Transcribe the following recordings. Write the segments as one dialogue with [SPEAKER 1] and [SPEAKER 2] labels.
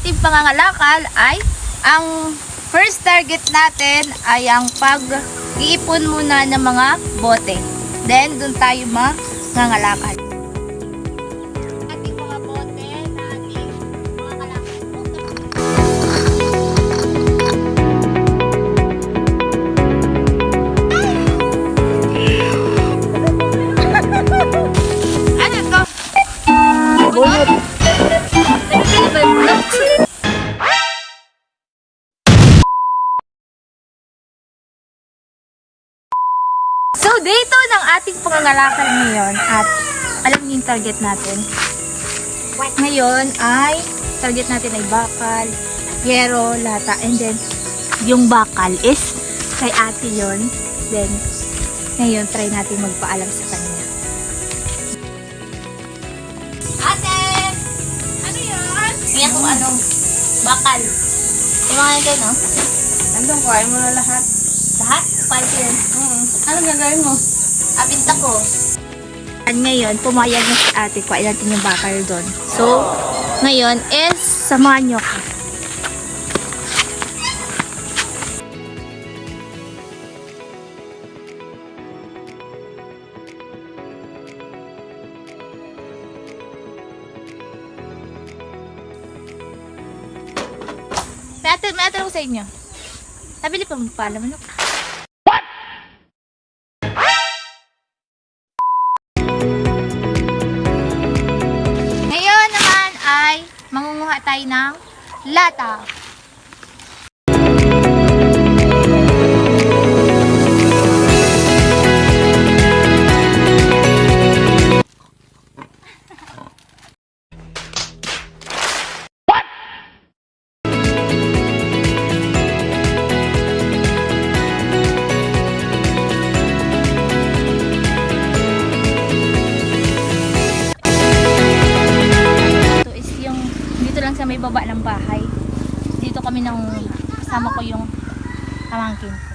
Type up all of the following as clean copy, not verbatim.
[SPEAKER 1] ating pangangalakal ay ang first target natin ay ang pag-iipon muna ng mga bote. Then, dun tayo mangangalakal. Ating mga bote na ating mangangalakal. Ano to? Bunot. Ano ba yung bunot? So, dito ng ating pangangalakal ngayon at alam niyo yung target natin. Ngayon ay target natin ay bakal, yero, lata, and then yung bakal is kay ate yon. Then, ngayon try natin magpaalam sa kanya. Ate! Ano yun? Yan kung anong bakal. Yung mga nito, no?
[SPEAKER 2] Andun, kuhain mo na lahat.
[SPEAKER 1] Lahat? Paano yun?
[SPEAKER 2] Anong gagawin mo?
[SPEAKER 1] Abinta ko. At ngayon, pumayag na si ate ko. Natin yung bakal doon. So, ngayon is samahan nyo ko. May atin ko sa inyo. Nabili pa mo pa naman ako. Ngayon naman ay mangunguha tayo ng lata. Sa may baba ng bahay. Dito kami nang kasama ko yung pamangkin ko.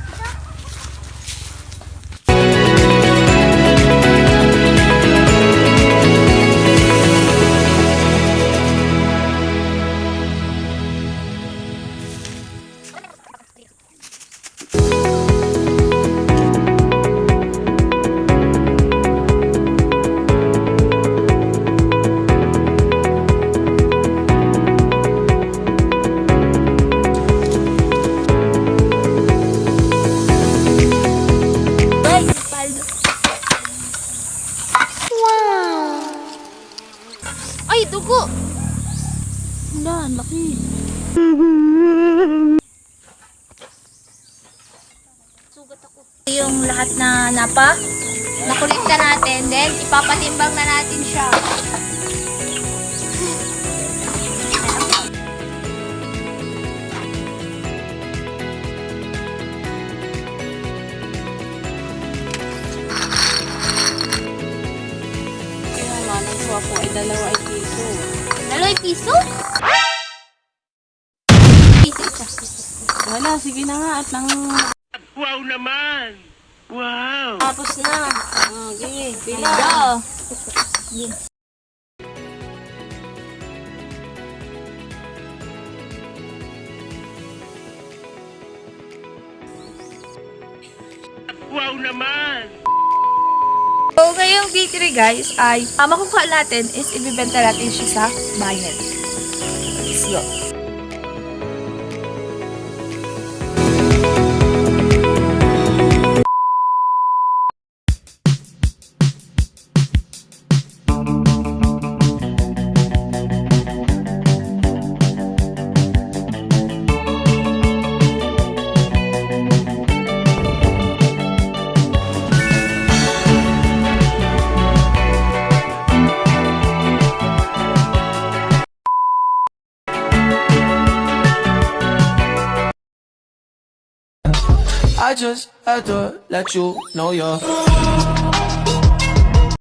[SPEAKER 1] Ay, dugo! Wala, laki. Sugat ako. Yung lahat na nakulikta natin, then ipapatimbang na natin siya.
[SPEAKER 2] Ako ay 2 piso.
[SPEAKER 1] 2 piso? Piso isa.
[SPEAKER 2] Wala, sige na nga at nang...
[SPEAKER 3] Wow naman! Wow!
[SPEAKER 2] Tapos na. Okay, pila.
[SPEAKER 1] Go!
[SPEAKER 3] Wow naman!
[SPEAKER 1] So, ngayong day 3 guys ay makukuha natin is ibibenta natin siya sa bayan. Let's go.
[SPEAKER 4] I just had to let you know you're